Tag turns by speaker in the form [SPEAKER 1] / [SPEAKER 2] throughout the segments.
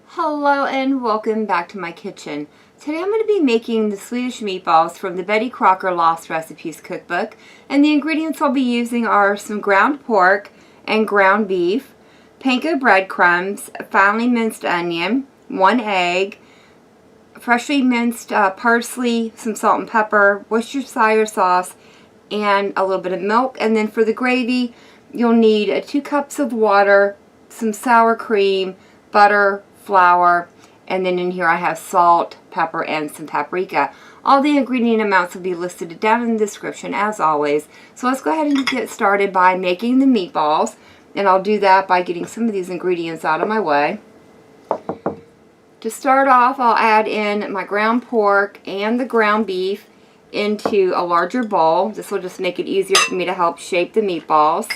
[SPEAKER 1] Hello and welcome back to my kitchen. Today I'm going to be making the Swedish meatballs from the Betty Crocker Lost Recipes cookbook, and the ingredients I'll be using are some ground pork and ground beef, panko breadcrumbs, finely minced onion, 1 egg, freshly minced parsley, some salt and pepper, Worcestershire sauce, and a little bit of milk. And then for the gravy, you'll need 2 cups of water, some sour cream, butter, flour, and then in here I have salt, pepper, and some paprika. All the ingredient amounts will be listed down in the description as always. So let's go ahead and get started by making the meatballs, and I'll do that by getting some of these ingredients out of my way. To start off, I'll add in my ground pork and the ground beef into a larger bowl. This will just make it easier for me to help shape the meatballs.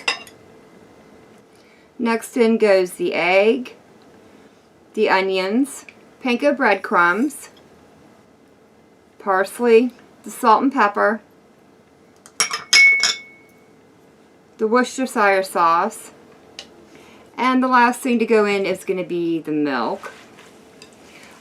[SPEAKER 1] Next in goes the egg, the onions, panko breadcrumbs, parsley, the salt and pepper, the Worcestershire sauce, and the last thing to go in is going to be the milk.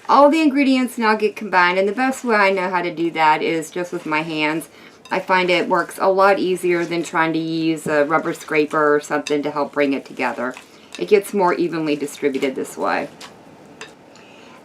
[SPEAKER 1] All the ingredients now get combined, and the best way I know how to do that is just with my hands. I find it works a lot easier than trying to use a rubber scraper or something to help bring it together. It gets more evenly distributed this way.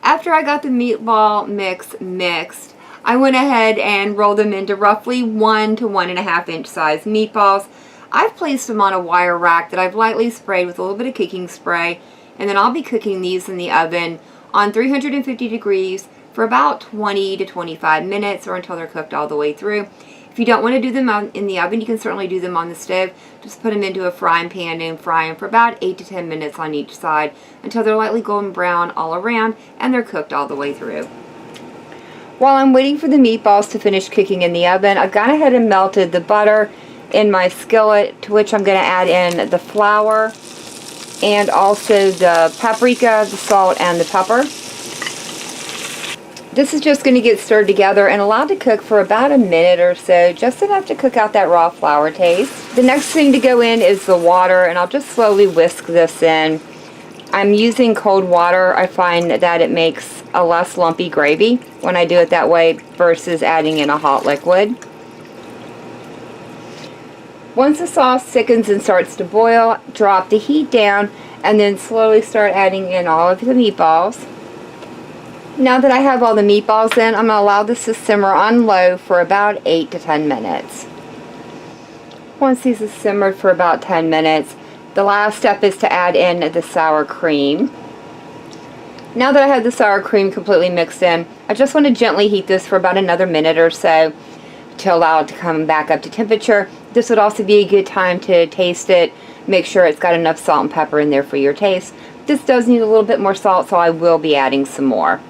[SPEAKER 1] After I got the meatball mix mixed, I went ahead and rolled them into roughly 1 to 1.5 inch size meatballs. I've placed them on a wire rack that I've lightly sprayed with a little bit of cooking spray, and then I'll be cooking these in the oven on 350 degrees for about 20 to 25 minutes, or until they're cooked all the way through. If you don't want to do them in the oven, you can certainly do them on the stove. Just put them into a frying pan and fry them for about 8 to 10 minutes on each side until they're lightly golden brown all around and they're cooked all the way through. While I'm waiting for the meatballs to finish cooking in the oven, I've gone ahead and melted the butter in my skillet, to which I'm going to add in the flour and also the paprika, the salt, and the pepper. This is just going to get stirred together and allowed to cook for about a minute or so, just enough to cook out that raw flour taste. The next thing to go in is the water, and I'll just slowly whisk this in. I'm using cold water. I find that it makes a less lumpy gravy when I do it that way versus adding in a hot liquid. Once the sauce thickens and starts to boil, drop the heat down and then slowly start adding in all of the meatballs. Now that I have all the meatballs in, I'm going to allow this to simmer on low for about 8 to 10 minutes. Once these have simmered for about 10 minutes, the last step is to add in the sour cream. Now that I have the sour cream completely mixed in, I just want to gently heat this for about another minute or so to allow it to come back up to temperature. This would also be a good time to taste it. Make sure it's got enough salt and pepper in there for your taste. This does need a little bit more salt, so I will be adding some more.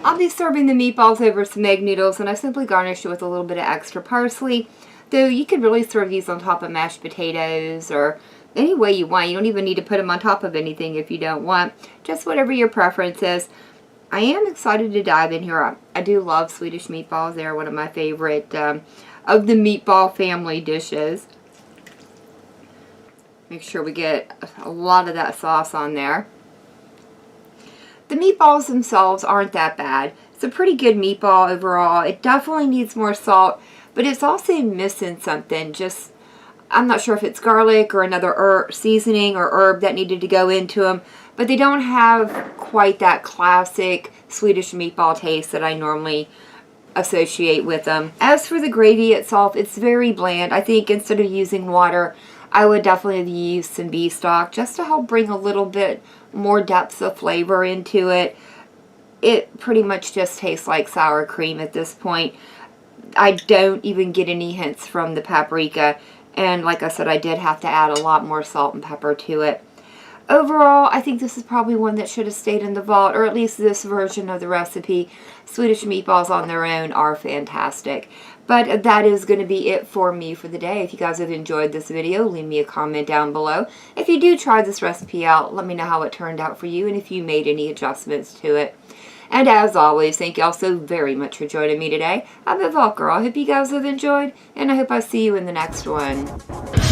[SPEAKER 1] I'll be serving the meatballs over some egg noodles, and I simply garnish it with a little bit of extra parsley. Though you could really serve these on top of mashed potatoes or any way you want. You don't even need to put them on top of anything if you don't want. Just whatever your preference is. I am excited to dive in here. I do love Swedish meatballs. They're one of my favorite of the meatball family dishes. Make sure we get a lot of that sauce on there. The meatballs themselves aren't that bad. It's a pretty good meatball overall. It definitely needs more salt, but it's also missing something. Just, I'm not sure if it's garlic or another herb, seasoning or herb that needed to go into them, but they don't have quite that classic Swedish meatball taste that I normally associate with them. As for the gravy itself, it's very bland. I think instead of using water, I would definitely use some beef stock just to help bring a little bit more depth of flavor into it. It pretty much just tastes like sour cream at this point. I don't even get any hints from the paprika, and like I said, I did have to add a lot more salt and pepper to it. Overall, I think this is probably one that should have stayed in the vault, or at least this version of the recipe. Swedish meatballs on their own are fantastic. But that is going to be it for me for the day. If you guys have enjoyed this video, leave me a comment down below. If you do try this recipe out, let me know how it turned out for you and if you made any adjustments to it. And as always, thank y'all so very much for joining me today. I've been Volker. I hope you guys have enjoyed, and I hope I see you in the next one.